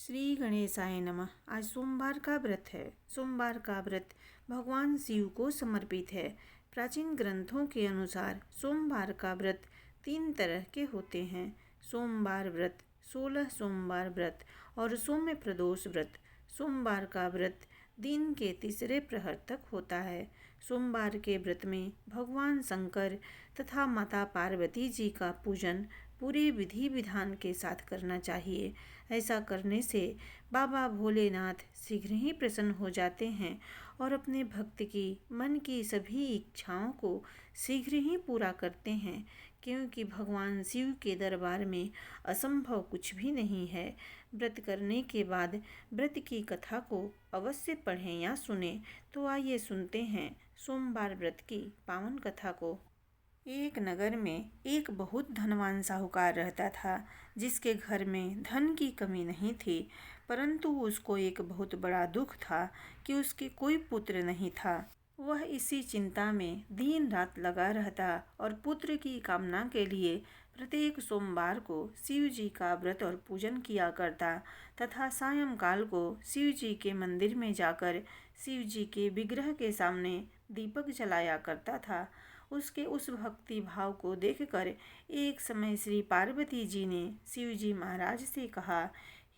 श्री गणेशाय नमः। आज सोमवार का व्रत है। सोमवार का व्रत भगवान शिव को समर्पित है। प्राचीन ग्रंथों के अनुसार सोमवार का व्रत 3 तरह के होते हैं। सोमवार व्रत, 16 सोमवार व्रत और सौम्य प्रदोष व्रत। सोमवार का व्रत दिन के तीसरे प्रहर तक होता है। सोमवार के व्रत में भगवान शंकर तथा माता पार्वती जी का पूजन पूरे विधि विधान के साथ करना चाहिए। ऐसा करने से बाबा भोलेनाथ शीघ्र ही प्रसन्न हो जाते हैं और अपने भक्त की मन की सभी इच्छाओं को शीघ्र ही पूरा करते हैं, क्योंकि भगवान शिव के दरबार में असंभव कुछ भी नहीं है। व्रत करने के बाद व्रत की कथा को अवश्य पढ़ें या सुनें। तो आइए सुनते हैं सोमवार व्रत की पावन कथा को। एक नगर में एक बहुत धनवान साहूकार रहता था, जिसके घर में धन की कमी नहीं थी, परंतु उसको एक बहुत बड़ा दुख था कि उसके कोई पुत्र नहीं था। वह इसी चिंता में दिन रात लगा रहता और पुत्र की कामना के लिए प्रत्येक सोमवार को शिव जी का व्रत और पूजन किया करता तथा सायंकाल को शिव जी के मंदिर में जाकर शिव जी के विग्रह के सामने दीपक जलाया करता था। उसके उस भक्ति भाव को देखकर एक समय श्री पार्वती जी ने शिव जी महाराज से कहा,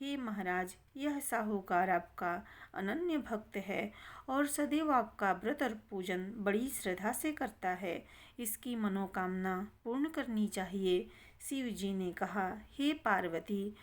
हे महाराज, यह साहूकार आपका अनन्य भक्त है और सदैव आपका व्रत और पूजन बड़ी श्रद्धा से करता है। इसकी मनोकामना पूर्ण करनी चाहिए। शिव जी ने कहा, हे पार्वती,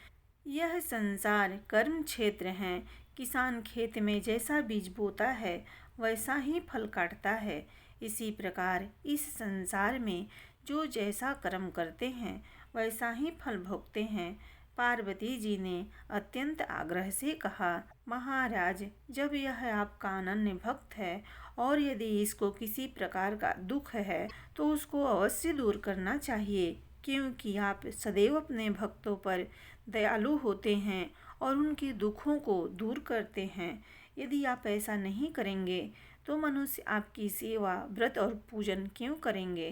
यह संसार कर्म क्षेत्र है। किसान खेत में जैसा बीज बोता है वैसा ही फल काटता है। इसी प्रकार इस संसार में जो जैसा कर्म करते हैं वैसा ही फल भोगते हैं। पार्वती जी ने अत्यंत आग्रह से कहा, महाराज, जब यह आपका अनन्य भक्त है और यदि इसको किसी प्रकार का दुख है तो उसको अवश्य दूर करना चाहिए, क्योंकि आप सदैव अपने भक्तों पर दयालु होते हैं और उनके दुखों को दूर करते हैं। यदि आप ऐसा नहीं करेंगे तो मनुष्य आपकी सेवा, व्रत और पूजन क्यों करेंगे।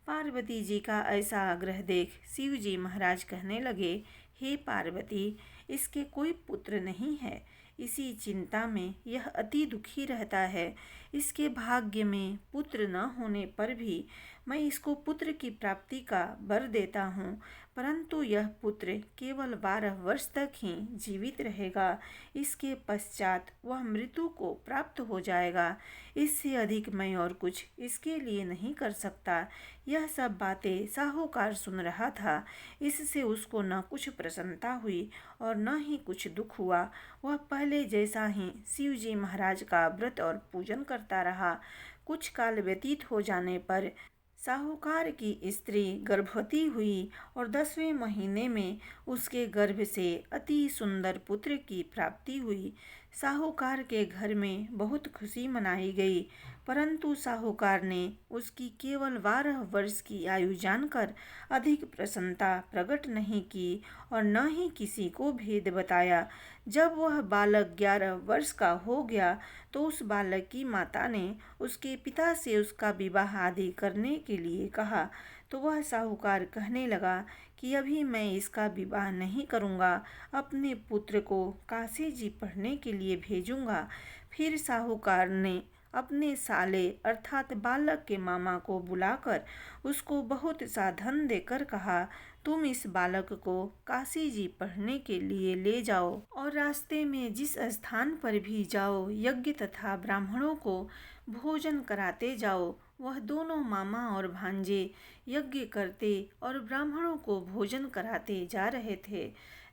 पार्वती जी का ऐसा आग्रह देख शिव जी महाराज कहने लगे, हे पार्वती, इसके कोई पुत्र नहीं है। इसी चिंता में यह अति दुखी रहता है। इसके भाग्य में पुत्र न होने पर भी मैं इसको पुत्र की प्राप्ति का वर देता हूँ, परंतु यह पुत्र केवल 12 वर्ष तक ही जीवित रहेगा। इसके पश्चात वह मृत्यु को प्राप्त हो जाएगा। इससे अधिक मैं और कुछ इसके लिए नहीं कर सकता। यह सब बातें साहूकार सुन रहा था। इससे उसको न कुछ प्रसन्नता हुई और न ही कुछ दुख हुआ। वह पहले जैसा ही शिव जी महाराज का व्रत और पूजन करता रहा। कुछ काल व्यतीत हो जाने पर साहूकार की स्त्री गर्भवती हुई और 10वें महीने में उसके गर्भ से अति सुंदर पुत्र की प्राप्ति हुई। साहूकार के घर में बहुत खुशी मनाई गई, परंतु साहूकार ने उसकी केवल 12 वर्ष की आयु जानकर अधिक प्रसन्नता प्रकट नहीं की और न ही किसी को भेद बताया। जब वह बालक 11 वर्ष का हो गया तो उस बालक की माता ने उसके पिता से उसका विवाह आदि करने के लिए कहा, तो वह साहूकार कहने लगा कि अभी मैं इसका विवाह नहीं करूँगा, अपने पुत्र को काशी जी पढ़ने के लिए भेजूँगा। फिर साहूकार ने अपने साले अर्थात बालक के मामा को बुलाकर उसको बहुत सा धन देकर कहा, तुम इस बालक को काशी जी पढ़ने के लिए ले जाओ और रास्ते में जिस स्थान पर भी जाओ यज्ञ तथा ब्राह्मणों को भोजन कराते जाओ। वह दोनों मामा और भांजे यज्ञ करते और ब्राह्मणों को भोजन कराते जा रहे थे।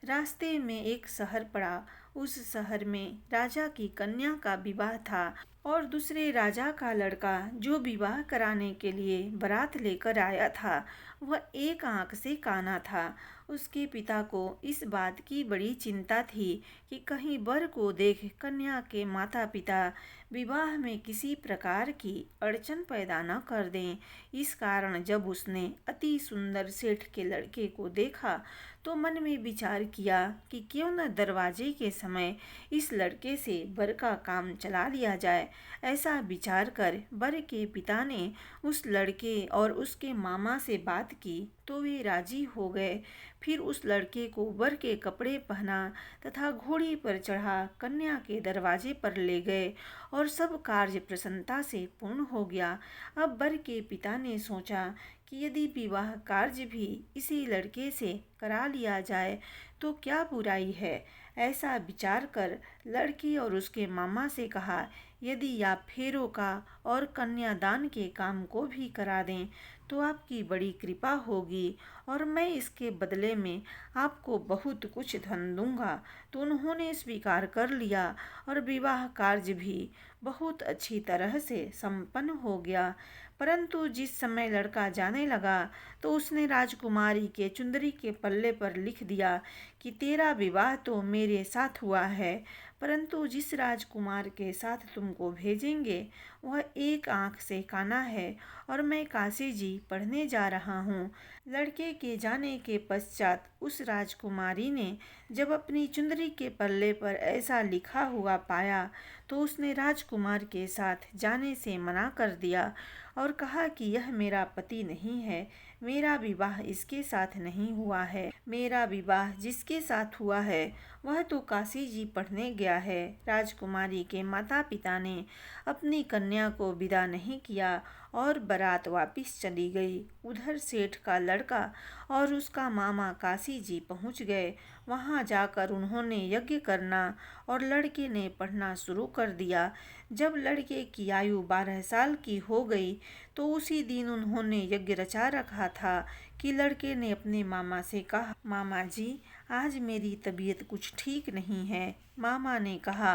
रास्ते में एक शहर पड़ा। उस शहर में राजा की कन्या का विवाह था और दूसरे राजा का लड़का जो विवाह कराने के लिए बारात लेकर आया था वह एक आंख से काना था। उसके पिता को इस बात की बड़ी चिंता थी कि कहीं वर को देख कन्या के माता पिता विवाह में किसी प्रकार की अड़चन पैदा न कर दें। इस कारण जब उसने अति सुंदर सेठ के लड़के को देखा तो मन में विचार किया कि क्यों न दरवाजे के समय इस लड़के से वर का काम चला लिया जाए। ऐसा विचार कर वर के पिता ने उस लड़के और उसके मामा से बात की तो वे राजी हो गए। फिर उस लड़के को वर के कपड़े पहना तथा घोड़ी पर चढ़ा कन्या के दरवाजे पर ले गए और सब कार्य प्रसन्नता से पूर्ण हो गया। अब वर के पिता ने सोचा कि यदि विवाह कार्य भी इसी लड़के से करा लिया जाए तो क्या बुराई है। ऐसा विचार कर लड़की और उसके मामा से कहा, यदि आप फेरों का और कन्यादान के काम को भी करा दें तो आपकी बड़ी कृपा होगी और मैं इसके बदले में आपको बहुत कुछ धन दूंगा। तो उन्होंने स्वीकार कर लिया और विवाह कार्य भी बहुत अच्छी तरह से संपन्न हो गया। परंतु जिस समय लड़का जाने लगा तो उसने राजकुमारी के चुंदरी के पल्ले पर लिख दिया कि तेरा विवाह तो मेरे साथ हुआ है, परंतु जिस राजकुमार के साथ तुमको भेजेंगे वह एक आंख से काना है और मैं काशी जी पढ़ने जा रहा हूँ। लड़के के जाने के पश्चात उस राजकुमारी ने जब अपनी चुंदरी के पल्ले पर ऐसा लिखा हुआ पाया तो उसने राजकुमार के साथ जाने से मना कर दिया और कहा कि यह मेरा पति नहीं है, मेरा विवाह इसके साथ नहीं हुआ है। मेरा विवाह जिसके साथ हुआ है वह तो काशी जी पढ़ने गया है। राजकुमारी के माता पिता ने अपनी कन्या को विदा नहीं किया और बारात वापस चली गई। उधर सेठ का लड़का और उसका मामा काशी जी पहुंच गए। वहां जाकर उन्होंने यज्ञ करना और लड़के ने पढ़ना शुरू कर दिया। जब लड़के की आयु 12 साल की हो गई तो उसी दिन उन्होंने यज्ञ रचा रखा था कि लड़के ने अपने मामा से कहा, मामा जी आज मेरी तबीयत कुछ ठीक नहीं है। मामा ने कहा,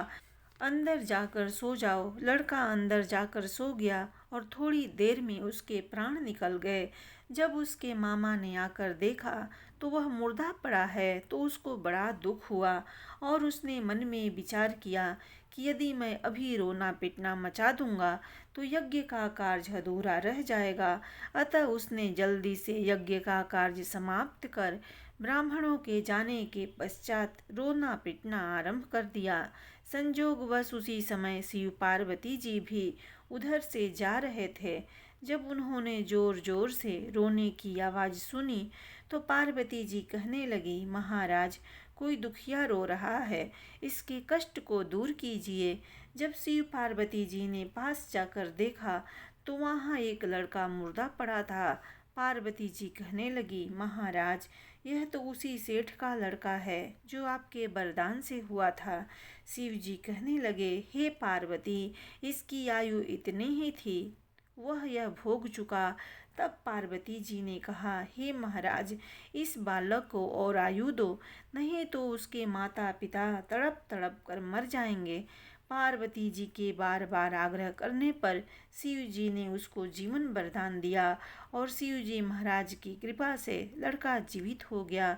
अंदर जाकर सो जाओ। लड़का अंदर जाकर सो गया और थोड़ी देर में उसके प्राण निकल गए। जब उसके मामा ने आकर देखा तो वह मुर्दा पड़ा है तो उसको बड़ा दुख हुआ और उसने मन में विचार किया कि यदि मैं अभी रोना पिटना मचा दूंगा तो यज्ञ का कार्य अधूरा रह जाएगा। अतः उसने जल्दी से यज्ञ का कार्य समाप्त कर ब्राह्मणों के जाने के पश्चात रोना पिटना आरंभ कर दिया। संजोगवश उसी समय शिव पार्वती जी भी उधर से जा रहे थे। जब उन्होंने जोर जोर से रोने की आवाज़ सुनी तो पार्वती जी कहने लगी, महाराज कोई दुखिया रो रहा है, इसके कष्ट को दूर कीजिए। जब शिव पार्वती जी ने पास जाकर देखा तो वहाँ एक लड़का मुर्दा पड़ा था। पार्वती जी कहने लगी, महाराज यह तो उसी सेठ का लड़का है जो आपके वरदान से हुआ था। शिव जी कहने लगे, हे पार्वती इसकी आयु इतनी ही थी, वह यह भोग चुका। तब पार्वती जी ने कहा, हे महाराज इस बालक को और आयु दो, नहीं तो उसके माता पिता तड़प तड़प कर मर जाएंगे। पार्वती जी के बार बार आग्रह करने पर शिव जी ने उसको जीवन वरदान दिया और शिव जी महाराज की कृपा से लड़का जीवित हो गया।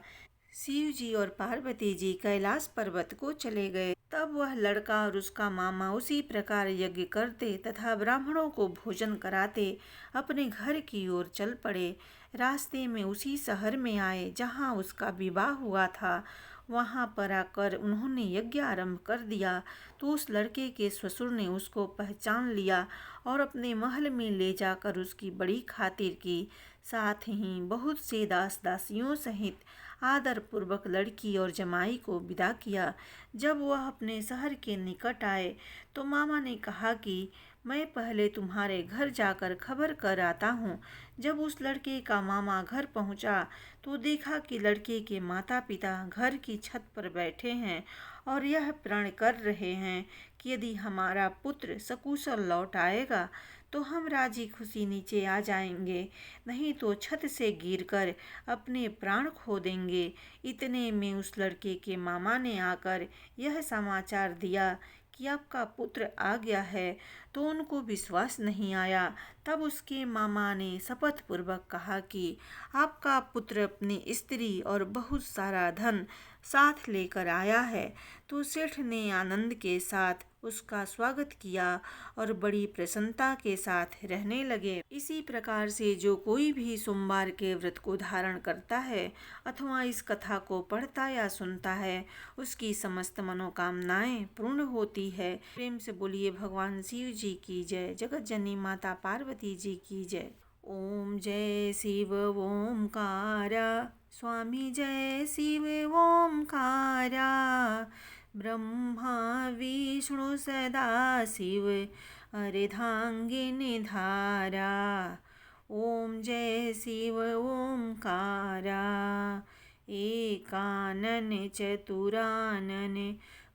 शिव जी और पार्वती जी कैलाश पर्वत को चले गए। तब वह लड़का और उसका मामा उसी प्रकार यज्ञ करते तथा ब्राह्मणों को भोजन कराते अपने घर की ओर चल पड़े। रास्ते में उसी शहर में आए जहाँ उसका विवाह हुआ था। वहाँ पर आकर उन्होंने यज्ञ आरंभ कर दिया तो उस लड़के के ससुर ने उसको पहचान लिया और अपने महल में ले जाकर उसकी बड़ी खातिर की। साथ ही बहुत से दास दासियों सहित आदर पूर्वक लड़की और जमाई को विदा किया। जब वह अपने शहर के निकट आए तो मामा ने कहा कि मैं पहले तुम्हारे घर जाकर खबर कर आता हूँ। जब उस लड़के का मामा घर पहुँचा तो देखा कि लड़के के माता पिता घर की छत पर बैठे हैं और यह प्रण कर रहे हैं कि यदि हमारा पुत्र सकुशल लौट आएगा तो हम राजी खुशी नीचे आ जाएंगे, नहीं तो छत से गिरकर अपने प्राण खो देंगे। इतने में उस लड़के के मामा ने आकर यह समाचार दिया कि आपका पुत्र आ गया है, तो उनको विश्वास नहीं आया। तब उसके मामा ने शपथ पूर्वक कहा कि आपका पुत्र अपनी स्त्री और बहुत सारा धन साथ लेकर आया है। तो सेठ ने आनंद के साथ उसका स्वागत किया और बड़ी प्रसन्नता के साथ रहने लगे। इसी प्रकार से जो कोई भी सोमवार के व्रत को धारण करता है अथवा इस कथा को पढ़ता या सुनता है, उसकी समस्त मनोकामनाएं पूर्ण होती है। प्रेम से बोलिए भगवान शिव जी की जय, जगत जननी माता पार्वती जी की जय। ओम जय शिव ओमकारा, स्वामी जय शिव ओमकारा, ब्रह्मा विष्णु सदा शिव अर्धांगिनी धारा। ओम जय शिव ओमकारा, एकानन चतुरानन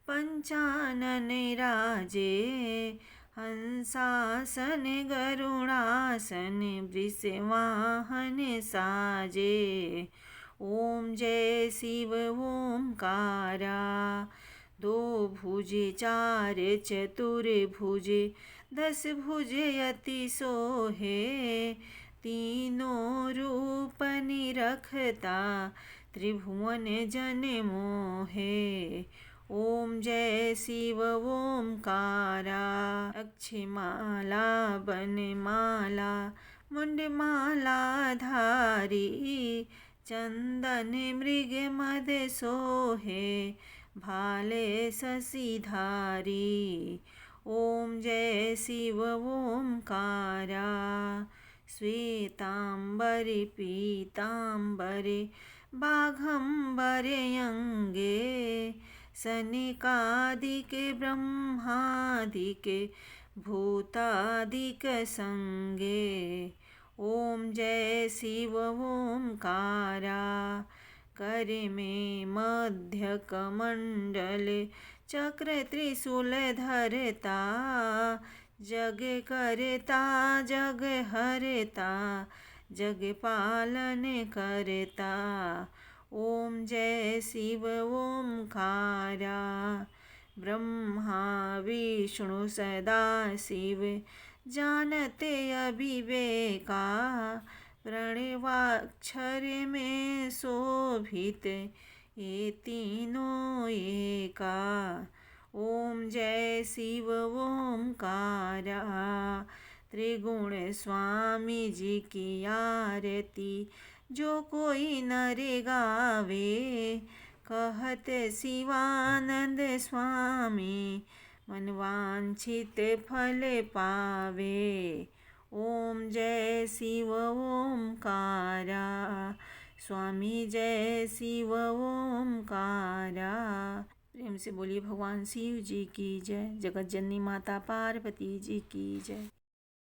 पंचानन राजे, हंसासन गरुड़ासन वृषवाहन साजे। ओम जय शिव ओमकारा, दो भुज चार चतुर्भुज 10 भुज अति सोहे, तीनों रूप निरखता त्रिभुवन जन मोहे। ओम जय शिव ओमकारा, अक्षमाला बनमाला मुंडमाला धारी, चंदन मृग मद सोहे भाले शशिधारी। ओम जय शिव ओमकारा, श्वेतांबरे पीतांबरे बाघंबरे अंगे, सनकादिक ब्रह्मादिक भूतादिक संगे। ओम जय शिव ओमकारा, कर में मध्य कमंडल चक्र त्रिशूल धरता, जग करता जग हरता जग पालन करता। ओम जय शिव ओमकारा, ब्रह्मा विष्णु सदा शिव जानते अविवेका, प्रणवाक्षर में शोभित ये तीनों एका। ओम जय शिव ओमकारा, त्रिगुण स्वामी जी की आरती जो कोई नर गावे, कहत शिवानंद स्वामी मनवांछित फल पावे। ओम जय शिव ओमकारा, स्वामी जय शिव ओमकारा। प्रेम से बोलिए भगवान शिव जी की जय, जगत जननी माता पार्वती जी की जय।